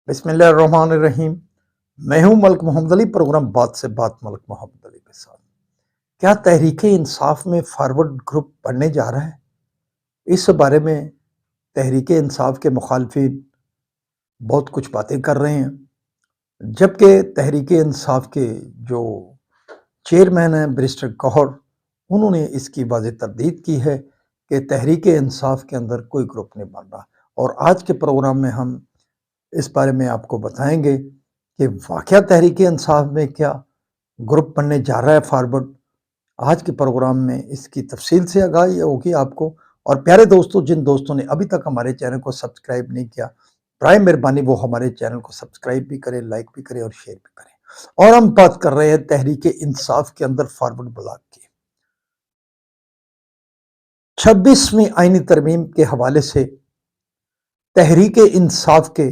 बिस्मिल्लाहिर्रहमानिर्रहीम। मैं हूं मलिक मोहम्मद अली। प्रोग्राम बात से बात मलिक मोहम्मद अली के साथ। क्या तहरीक इंसाफ में फॉरवर्ड ग्रुप बनने जा रहा है? इस बारे में तहरीक इंसाफ के मुखालफिन बहुत कुछ बातें कर रहे हैं, जबकि तहरीक इंसाफ के जो चेयरमैन हैं बैरिस्टर गौहर, उन्होंने इसकी वाज़ेह तरदीद की है कि तहरीक इंसाफ के अंदर कोई ग्रुप नहीं बन रहा। और आज के प्रोग्राम में हम इस बारे में आपको बताएंगे कि वाकया तहरीक इंसाफ में क्या ग्रुप बनने जा रहा है फॉरवर्ड। आज के प्रोग्राम में इसकी तफसील से आगाही होगी आपको। और प्यारे दोस्तों, जिन दोस्तों ने अभी तक हमारे चैनल को सब्सक्राइब नहीं किया, प्राइम मेहरबानी वो हमारे चैनल को सब्सक्राइब भी करें, लाइक भी करें और शेयर भी करें। और हम बात कर रहे हैं तहरीक इंसाफ के अंदर फॉरवर्ड ब्लॉक की 26वीं आईनी तरमीम के हवाले से तहरीक इंसाफ के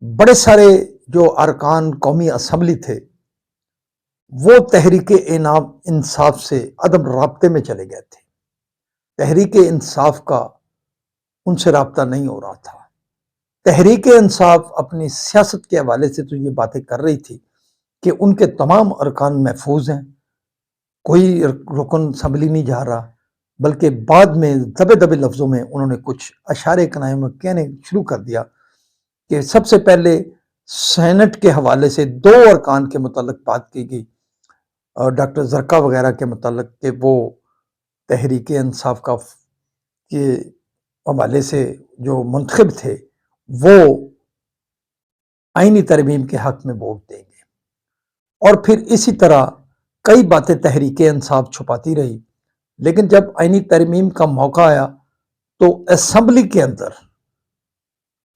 बड़े सारे जो अरकान कौमी असम्बली थे, वो तहरीक इंसाफ से अदम राब्ते में चले गए थे। तहरीक इंसाफ का उनसे राब्ता नहीं हो रहा था। तहरीक इंसाफ अपनी सियासत के हवाले से तो ये बातें कर रही थी कि उनके तमाम अरकान महफूज हैं, कोई रुकन असम्बली नहीं जा रहा, बल्कि बाद में दबे दबे लफ्ज़ों में उन्होंने कुछ अशारे कनाए में कहने शुरू कर दिया कि सबसे पहले सेनेट के हवाले से 2 अरकान के मुताल्लिक बात की गई, और डॉक्टर ज़रका वगैरह के मुताल्लिक कि वो तहरीक इंसाफ का के हवाले से जो मुंतखब थे वो आईनी तरमीम के हक में वोट देंगे। और फिर इसी तरह कई बातें तहरीक इंसाफ छुपाती रही, लेकिन जब आईनी तरमीम का मौका आया तो असम्बली के अंदर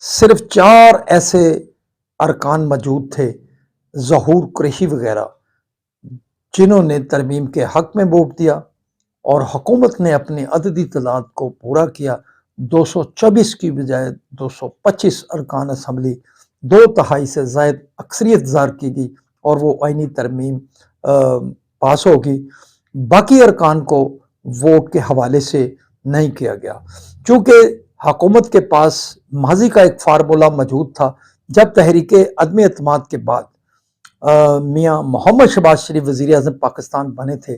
सिर्फ 4 ऐसे अरकान मौजूद थे, ज़हूर कुरैशी वगैरह, जिन्होंने तरमीम के हक में वोट दिया। और हुकूमत ने अपनी अददी तलात को पूरा किया। 224 की बजाय 225 अरकान असम्बली 2/3 से ज़ायद अक्सरियत ज़ाहिर की गई और वो आईनी तरमीम पास होगी। बाकी अरकान को वोट के हवाले से नहीं किया गया, चूँकि हुकूमत के पास माजी का एक फार्मूला मौजूद था। जब तहरीक अदम एतमाद के बाद मियाँ मोहम्मद शहबाज शरीफ वज़ीर आज़म पाकिस्तान बने थे,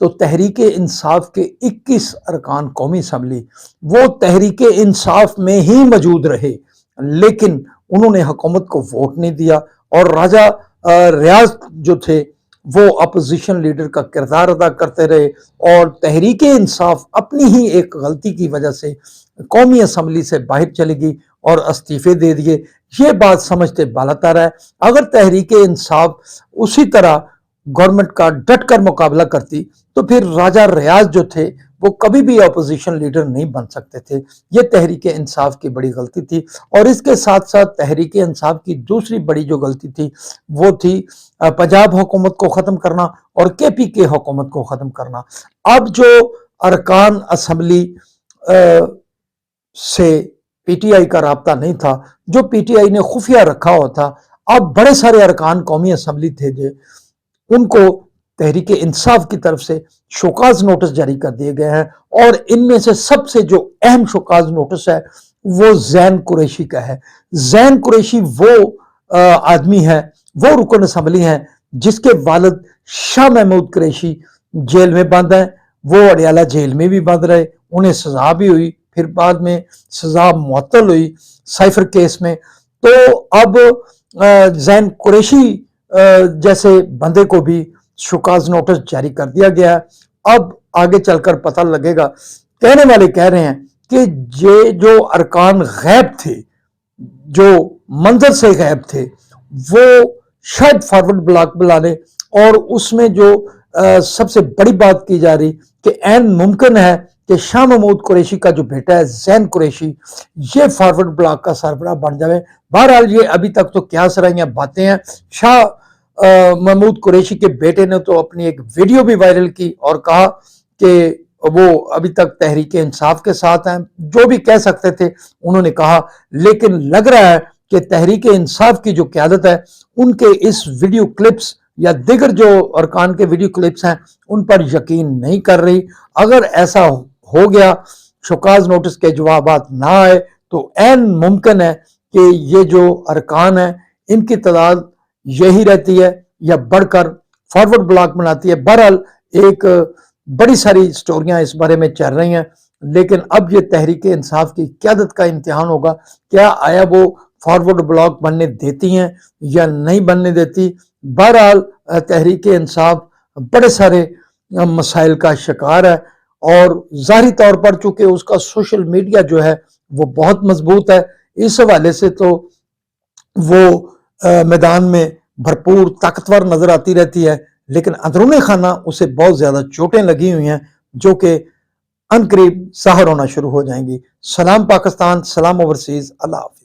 तो तहरीक इंसाफ के 21 अरकान कौमी असम्बली वो तहरीक इंसाफ में ही मौजूद रहे, लेकिन उन्होंने हुकूमत को वोट नहीं दिया। और राजा रियाज जो थे वो अपोजिशन लीडर का किरदार अदा करते रहे, और तहरीक इंसाफ अपनी ही एक गलती की वजह से कौमी असम्बली से बाहर चली गई और इस्तीफे दे दिए। ये बात समझते बालातर है। अगर तहरीक इंसाफ उसी तरह गवर्नमेंट का डट कर मुकाबला करती तो फिर राजा रियाज जो थे वो कभी भी अपोजिशन लीडर नहीं बन सकते थे। ये तहरीक इंसाफ की बड़ी गलती थी। और इसके साथ साथ तहरीक इंसाफ की दूसरी बड़ी जो गलती थी वो थी पंजाब हुकूमत को ख़त्म करना और केपी के हुकूमत को ख़त्म करना। अब जो अरकान असम्बली से पीटीआई का राब्ता नहीं था, जो पीटीआई ने खुफिया रखा हुआ था, अब बड़े सारे अरकान कौमी असम्बली थे जो उनको तहरीक इंसाफ की तरफ से शोकाज नोटिस जारी कर दिए गए हैं। और इनमें से सबसे जो अहम शोकाज नोटिस है वो जैन कुरैशी का है। जैन कुरैशी वो आदमी है, वो रुकन असम्बली हैं जिसके वालिद शाह महमूद कुरैशी जेल में बंद हैं। वो अडियाला जेल में भी बंद रहे, उन्हें सजा भी हुई, फिर बाद में सजा मुअत्तल हुई साइफर केस में। तो अब जैन कुरैशी जैसे बंदे को भी शुकाज नोटिस जारी कर दिया गया है। अब आगे चलकर पता लगेगा। कहने वाले कह रहे हैं कि ये जो अरकान गैब थे, जो मंजर से गैब थे, वो शायद फॉरवर्ड ब्लॉक बुलाने। और उसमें जो सबसे बड़ी बात की जा रही कि ऐन मुमकिन है कि शाह महमूद कुरैशी का जो बेटा है जैन कुरैशी, ये फॉरवर्ड ब्लॉक का सरबराह बन जाए। बहरहाल ये अभी तक तो क्या सराहियां बातें हैं। शाह महमूद कुरैशी के बेटे ने तो अपनी एक वीडियो भी वायरल की और कहा कि वो अभी तक तहरीक इंसाफ के साथ हैं। जो भी कह सकते थे उन्होंने कहा, लेकिन लग रहा है कि तहरीक इंसाफ की जो क़यादत है उनके इस वीडियो क्लिप्स या दिगर जो अरकान के वीडियो क्लिप्स हैं उन पर यकीन नहीं कर रही। अगर ऐसा हो गया, शोकाज नोटिस के जवाबात ना आए, تو عین ممکن ہے کہ یہ جو ارکان ہیں ان کی تعداد یہی رہتی ہے یا بڑھ کر فارورڈ بلاک بناتی ہے۔ بہرحال ایک بڑی ساری سٹوریاں اس بارے میں چل رہی ہیں، لیکن اب یہ تحریک انصاف کی قیادت کا امتحان ہوگا، کیا آیا وہ فارورڈ بلاک بننے دیتی ہیں یا نہیں بننے دیتی۔ بہرحال تحریک انصاف بڑے سارے مسائل کا شکار ہے، اور ظاہری طور پر چونکہ اس کا سوشل میڈیا جو ہے وہ بہت مضبوط ہے، اس حوالے سے تو وہ میدان میں بھرپور طاقتور نظر آتی رہتی ہے، لیکن اندرون خانہ اسے بہت زیادہ چوٹیں لگی ہوئی ہیں جو کہ عنقریب ظاہر ہونا شروع ہو جائیں گی۔ سلام پاکستان، سلام اوورسیز، اللہ حافظ۔